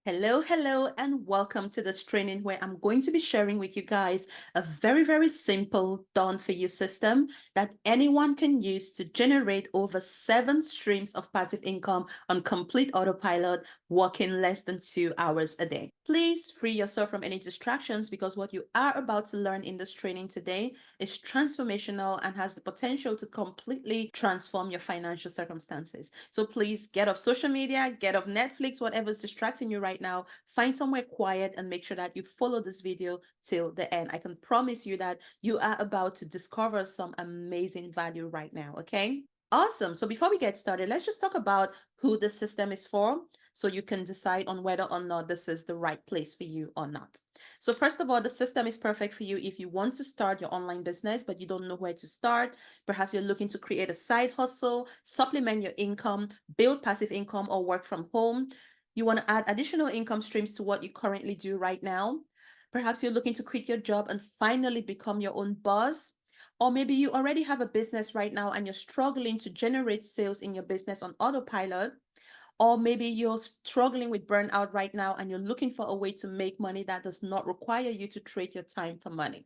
Hello, and welcome to this training where I'm going to be sharing with you guys a very simple done for you system that anyone can use to generate over 7 streams of passive income on complete autopilot, working less than 2 hours a day. Please free yourself from any distractions because what you are about to learn in this training today is transformational and has the potential to completely transform your financial circumstances. So please get off social media, get off Netflix, whatever's distracting you right now. Find somewhere quiet and make sure that you follow this video till the end. I can promise you that you are about to discover some amazing value right now, okay? Awesome. So before we get started, let's just talk about who the system is for so you can decide on whether or not this is the right place for you or not. So first of all, the system is perfect for you if you want to start your online business, but you don't know where to start. Perhaps you're looking to create a side hustle, supplement your income, build passive income, or work from home. You want to add additional income streams to what you currently do right now. Perhaps you're looking to quit your job and finally become your own boss. Or maybe you already have a business right now and you're struggling to generate sales in your business on autopilot. Or maybe you're struggling with burnout right now and you're looking for a way to make money that does not require you to trade your time for money.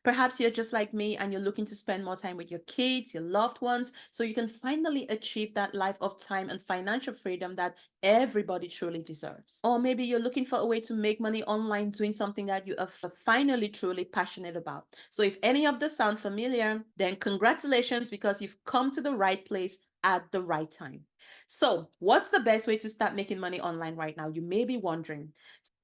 Perhaps you're just like me and you're looking to spend more time with your kids, your loved ones, so you can finally achieve that life of time and financial freedom that everybody truly deserves. Or maybe you're looking for a way to make money online doing something that you are finally truly passionate about. So if any of this sound familiar, then congratulations because you've come to the right place at the right time. So, what's the best way to start making money online right now? You may be wondering.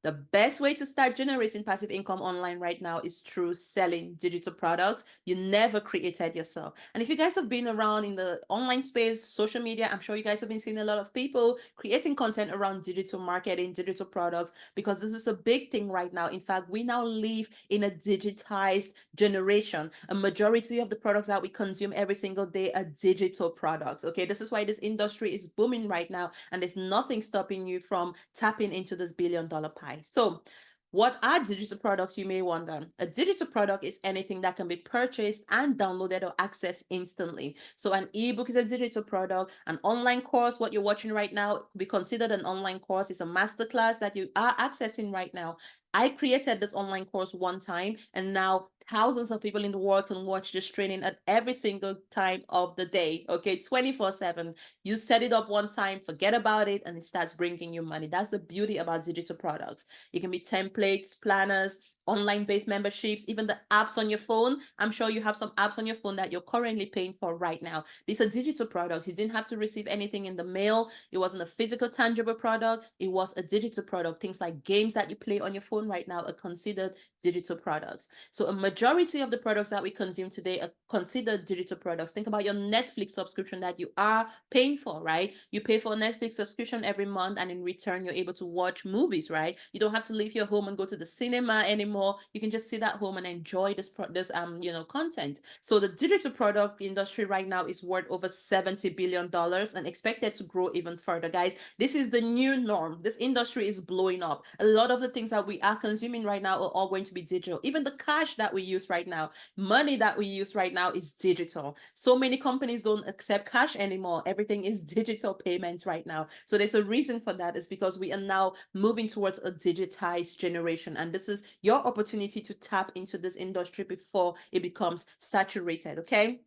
The best way to start generating passive income online right now is through selling digital products you never created yourself. And if you guys have been around in the online space, social media, I'm sure you guys have been seeing a lot of people creating content around digital marketing, digital products, because this is a big thing right now. In fact, we now live in a digitized generation. A majority of the products that we consume every single day are digital products. Okay, this is why this industry is booming right now, and there's nothing stopping you from tapping into this $1 billion pie. So, what are digital products, you may wonder? A digital product is anything that can be purchased and downloaded or accessed instantly. So, an ebook is a digital product. An online course, what you're watching right now, could be considered an online course. It's a masterclass that you are accessing right now. I created this online course one time, and now thousands of people in the world can watch this training at every single time of the day, okay, 24/7. You set it up one time, forget about it, and it starts bringing you money. That's the beauty about digital products. It can be templates, planners, online-based memberships, even the apps on your phone. I'm sure you have some apps on your phone that you're currently paying for right now. These are digital products. You didn't have to receive anything in the mail. It wasn't a physical, tangible product. It was a digital product. Things like games that you play on your phone right now are considered digital products. So a majority of the products that we consume today are considered digital products. Think about your Netflix subscription that you are paying for, right? You pay for a Netflix subscription every month, and in return, you're able to watch movies, right? You don't have to leave your home and go to the cinema anymore. You can just sit at home and enjoy this content. So the digital product industry right now is worth over $70 billion and expected to grow even further, guys. This is the new norm. This industry is blowing up. A lot of the things that we are consuming right now are all going to be digital. Even the cash that we use right now, money that we use right now is digital. So many companies don't accept cash anymore. Everything is digital payments right now. So there's a reason for that. Is because we are now moving towards a digitized generation. And this is your opportunity to tap into this industry before it becomes saturated. Okay.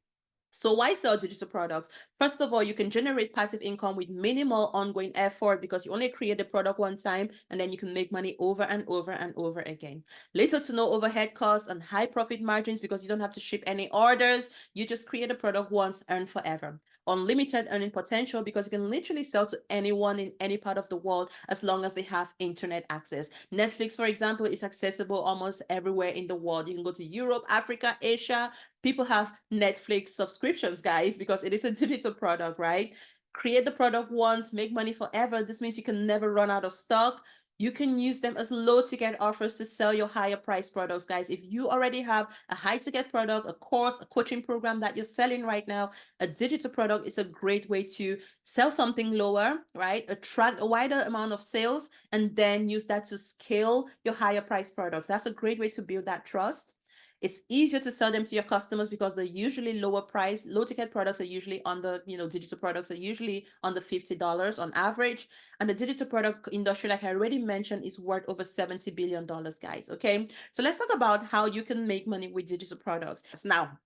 So why sell digital products? First of all, you can generate passive income with minimal ongoing effort because you only create the product one time and then you can make money over and over and over again. Little to no overhead costs and high profit margins because you don't have to ship any orders. You just create a product once, earn forever. Unlimited earning potential because you can literally sell to anyone in any part of the world as long as they have internet access. Netflix, for example, is accessible almost everywhere in the world. You can go to Europe, Africa, Asia. People have Netflix subscriptions, guys, because it is a digital product, right? Create the product once, make money forever. This means you can never run out of stock. You can use them as low ticket offers to sell your higher price products, guys. If you already have a high ticket product, a course, a coaching program that you're selling right now, a digital product is a great way to sell something lower, right? Attract a wider amount of sales and then use that to scale your higher price products. That's a great way to build that trust. It's easier to sell them to your customers because they're usually lower price. Low ticket products are usually on the, digital products are usually under $50 on average. And the digital product industry, like I already mentioned, is worth over $70 billion, guys. Okay. So let's talk about how you can make money with digital products. Now,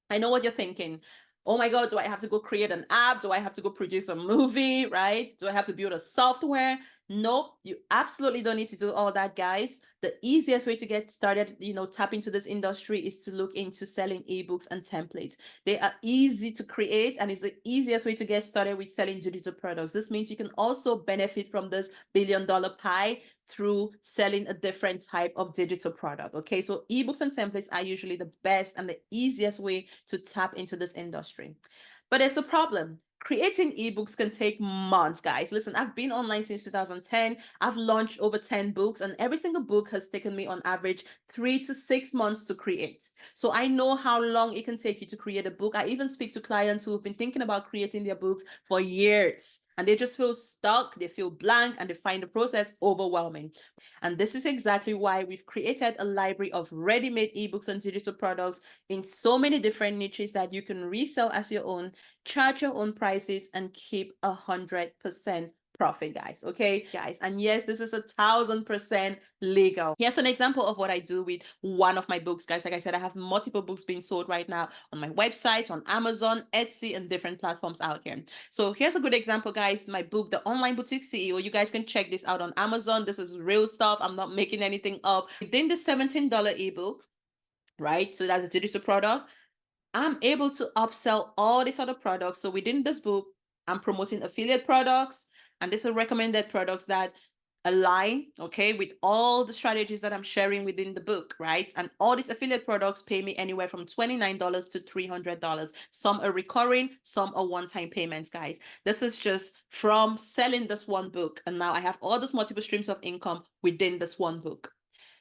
I know what you're thinking. Oh my God, do I have to go create an app? Do I have to go produce a movie, right? Do I have to build a software? Nope, you absolutely don't need to do all that, guys. The easiest way to get started, tap into this industry is to look into selling ebooks and templates. They are easy to create and it's the easiest way to get started with selling digital products. This means you can also benefit from this billion-dollar pie through selling a different type of digital product. Okay, so ebooks and templates are usually the best and the easiest way to tap into this industry. But there's a problem. Creating ebooks can take months, guys. Listen, I've been online since 2010. I've launched over 10 books, and every single book has taken me on average 3 to 6 months to create. So I know how long it can take you to create a book. I even speak to clients who have been thinking about creating their books for years, and they just feel stuck, they feel blank, and they find the process overwhelming. And this is exactly why we've created a library of ready-made ebooks and digital products in so many different niches that you can resell as your own, charge your own prices, and keep 100% profit, guys. Okay, guys. And yes, this is 1,000% legal. Here's an example of what I do with one of my books, guys. Like I said, I have multiple books being sold right now on my website, on Amazon, Etsy, and different platforms out here. So here's a good example, guys. My book, The Online Boutique CEO. You guys can check this out on Amazon. This is real stuff. I'm not making anything up. Within the $17 ebook, right? So that's a digital product. I'm able to upsell all these other products. So within this book, I'm promoting affiliate products, and these are recommended products that align, okay, with all the strategies that I'm sharing within the book, right? And all these affiliate products pay me anywhere from $29 to $300. Some are recurring, some are one-time payments, guys. This is just from selling this one book. And now I have all those multiple streams of income within this one book.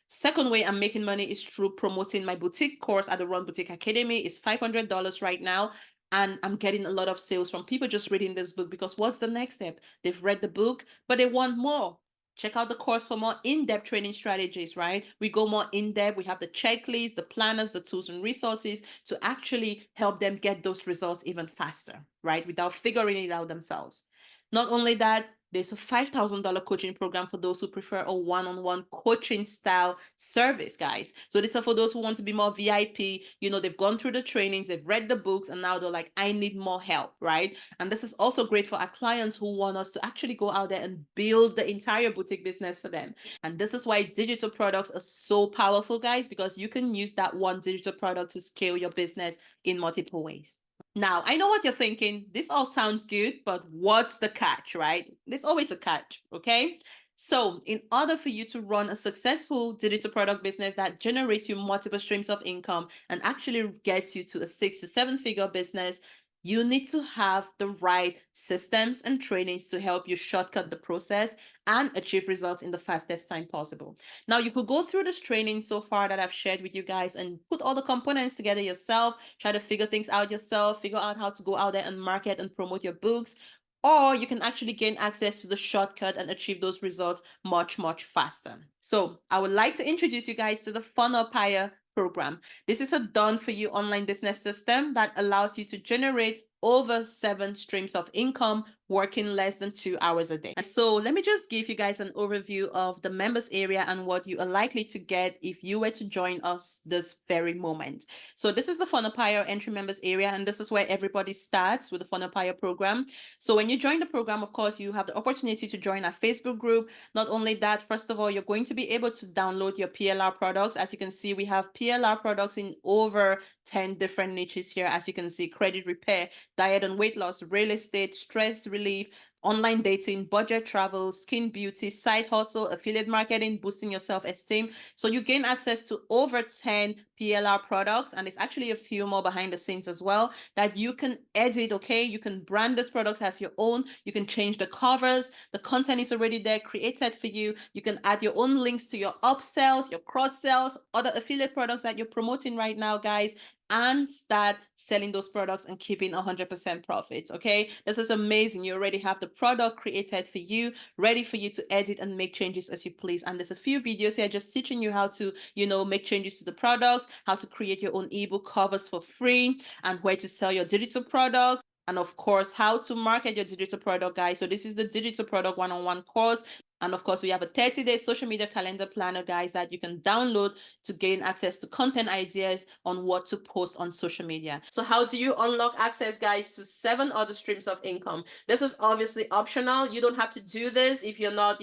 Second way I'm making money is through promoting my boutique course at the Run Boutique Academy. It's $500 right now. And I'm getting a lot of sales from people just reading this book because what's the next step? They've read the book, but they want more. Check out the course for more in-depth training strategies, right? We go more in-depth. We have the checklist, the planners, the tools and resources to actually help them get those results even faster, right? Without figuring it out themselves. Not only that, there's a $5,000 coaching program for those who prefer a one-on-one coaching style service, guys. So this is for those who want to be more VIP. They've gone through the trainings, they've read the books, and now they're like, I need more help, right? And this is also great for our clients who want us to actually go out there and build the entire boutique business for them. And this is why digital products are so powerful, guys, because you can use that one digital product to scale your business in multiple ways. Now, I know what you're thinking. This all sounds good, but what's the catch, right? There's always a catch, okay? So in order for you to run a successful digital product business that generates you multiple streams of income and actually gets you to a 6 to 7 figure business, you need to have the right systems and trainings to help you shortcut the process and achieve results in the fastest time possible. Now, you could go through this training so far that I've shared with you guys and put all the components together yourself, try to figure things out yourself, figure out how to go out there and market and promote your books. Or you can actually gain access to the shortcut and achieve those results much, much faster. So I would like to introduce you guys to the Funnelpire program. This is a done-for-you online business system that allows you to generate over 7 streams of income working less than 2 hours a day. So let me just give you guys an overview of the members area and what you are likely to get if you were to join us this very moment. So this is the Funnelpire entry members area, and this is where everybody starts with the Funnelpire program. So when you join the program, of course, you have the opportunity to join our Facebook group. Not only that, first of all, you're going to be able to download your PLR products. As you can see, we have PLR products in over 10 different niches here. As you can see, credit repair, diet and weight loss, real estate, stress relief, online dating, budget travel, skin beauty, side hustle, affiliate marketing, boosting your self-esteem. So you gain access to over 10 PLR products, and there's actually a few more behind the scenes as well that you can edit, okay? You can brand these products as your own. You can change the covers. The content is already there, created for you. You can add your own links to your upsells, your cross-sells, other affiliate products that you're promoting right now, guys. and start selling those products and keeping 100% profits. Okay, this is amazing. You already have the product created for you, ready for you to edit and make changes as you please. And there's a few videos here just teaching you how to, make changes to the products, how to create your own ebook covers for free, and where to sell your digital products. And of course, how to market your digital product, guys. So this is the digital product one-on-one course. And of course, we have a 30-day social media calendar planner, guys, that you can download to gain access to content ideas on what to post on social media. So how do you unlock access, guys, to 7 other streams of income? This is obviously optional. You don't have to do this if you're not,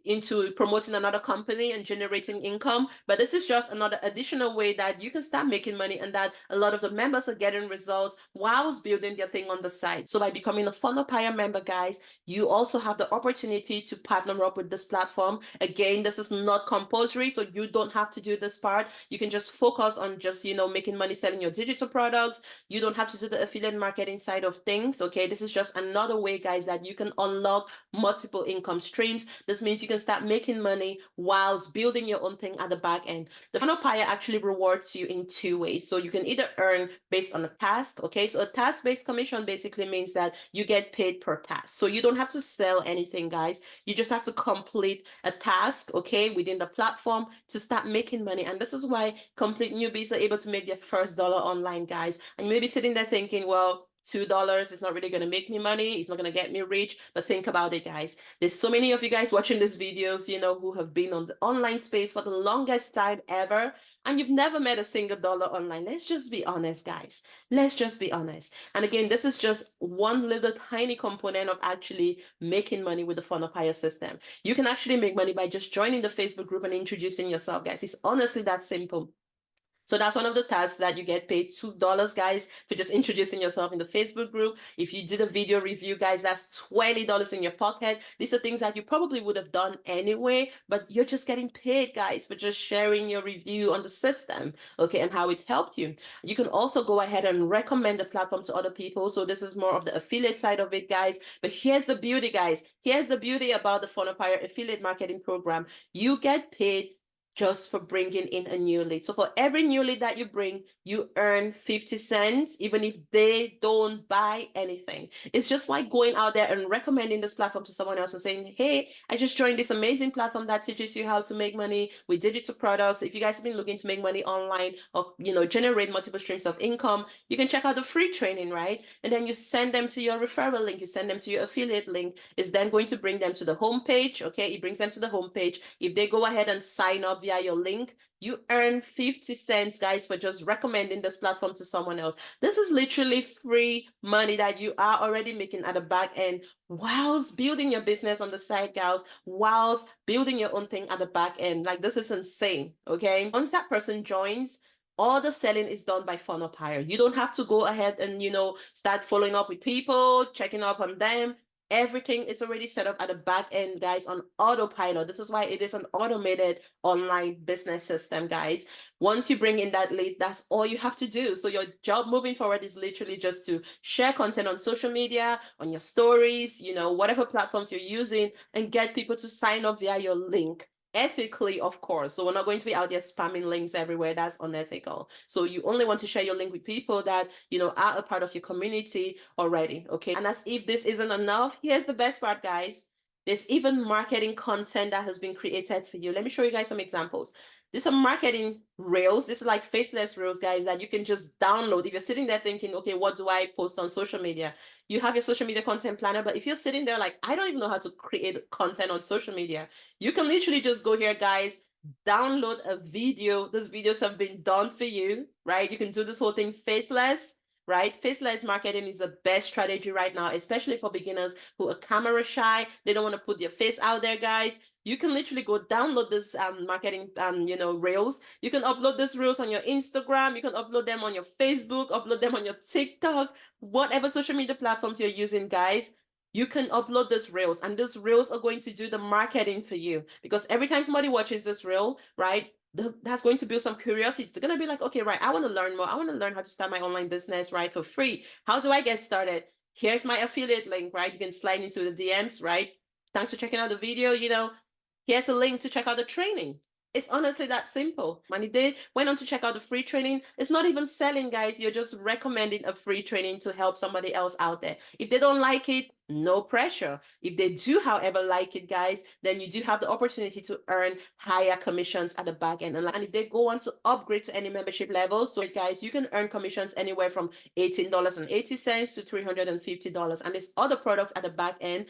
into promoting another company and generating income. But this is just another additional way that you can start making money, and that a lot of the members are getting results whilst building their thing on the side. So by becoming a Funnelpire member, guys, you also have the opportunity to partner up with this platform. Again, this is not compulsory, so you don't have to do this part. You can just focus on just, making money selling your digital products. You don't have to do the affiliate marketing side of things. Okay, this is just another way, guys, that you can unlock multiple income streams. This means you can start making money whilst building your own thing at the back end. The Funnelpire actually rewards you in 2 ways. So you can either earn based on a task. Okay, so a task-based commission basically means that you get paid per task. So you don't have to sell anything, guys. You just have to complete a task, okay, within the platform to start making money. And this is why complete newbies are able to make their first dollar online, guys. And you may be sitting there thinking, well, $2 is not really going to make me money. It's not going to get me rich. But think about it, guys. There's so many of you guys watching these videos, who have been on the online space for the longest time ever, and you've never made a single dollar online. Let's just be honest, guys. Let's just be honest. And again, this is just one little tiny component of actually making money with the Funnelpire system. You can actually make money by just joining the Facebook group and introducing yourself, guys. It's honestly that simple. So that's one of the tasks that you get paid $2, guys, for just introducing yourself in the Facebook group. If you did a video review, guys, that's $20 in your pocket. These are things that you probably would have done anyway, but you're just getting paid, guys, for just sharing your review on the system, okay, and how it's helped you. You can also go ahead and recommend the platform to other people. So this is more of the affiliate side of it, guys. But here's the beauty, guys. Here's the beauty about the Funnelpire affiliate marketing program. You get paid just for bringing in a new lead. So for every new lead that you bring, you earn 50 cents, even if they don't buy anything. It's just like going out there and recommending this platform to someone else and saying, hey, I just joined this amazing platform that teaches you how to make money with digital products. If you guys have been looking to make money online or, generate multiple streams of income, you can check out the free training, right? And then you send them to your referral link, you send them to your affiliate link. It's then going to bring them to the homepage, okay? It brings them to the homepage. If they go ahead and sign up via your link, you earn 50 cents, guys, for just recommending this platform to someone else. This is literally free money that you are already making at the back end whilst building your business on the side, guys, whilst building your own thing at the back end. Like, this is insane, okay? Once that person joins, all the selling is done by Funnelpire. You don't have to go ahead and, start following up with people, checking up on them. Everything is already set up at the back end, guys, on autopilot. This is why it is an automated online business system, guys. Once you bring in that lead, that's all you have to do. So your job moving forward is literally just to share content on social media, on your stories, whatever platforms you're using, and get people to sign up via your link. Ethically, of course. So we're not going to be out there spamming links everywhere. That's unethical. So you only want to share your link with people that, are a part of your community already. Okay. And as if this isn't enough, here's the best part, guys. There's even marketing content that has been created for you. Let me show you guys some examples. These are marketing reels. This is like faceless reels, guys, that you can just download. If you're sitting there thinking, okay, what do I post on social media? You have your social media content planner, but if you're sitting there like, I don't even know how to create content on social media, you can literally just go here, guys, download a video. Those videos have been done for you, right? You can do this whole thing faceless, right? Faceless marketing is the best strategy right now, especially for beginners who are camera shy. They don't want to put their face out there, guys. You can literally go download this marketing reels. You can upload these reels on your Instagram. You can upload them on your Facebook, upload them on your TikTok, whatever social media platforms you're using, guys. You can upload these reels, and these reels are going to do the marketing for you, because every time somebody watches this reel, right, that's going to build some curiosity. They're going to be like, okay, right, I want to learn more. I want to learn how to start my online business, right, for free. How do I get started? Here's my affiliate link, right? You can slide into the DMs, right? Thanks for checking out the video. Here's a link to check out the training. It's honestly that simple. And if they went on to check out the free training, it's not even selling, guys. You're just recommending a free training to help somebody else out there. If they don't like it, no pressure. If they do, however, like it, guys, then you do have the opportunity to earn higher commissions at the back end. And if they go on to upgrade to any membership level, so guys, you can earn commissions anywhere from $18.80 to $350. And there's other products at the back end.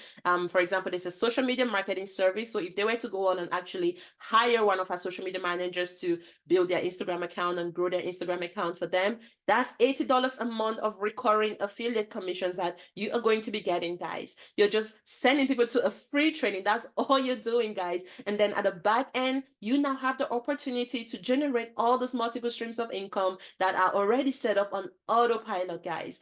For example, there's a social media marketing service. So if they were to go on and actually hire one of our social media managers to build their Instagram account and grow their Instagram account for them, that's $80 a month of recurring affiliate commissions that you are going to be getting, guys. You're just sending people to a free training. That's all you're doing, guys. And then at the back end, you now have the opportunity to generate all those multiple streams of income that are already set up on autopilot, guys.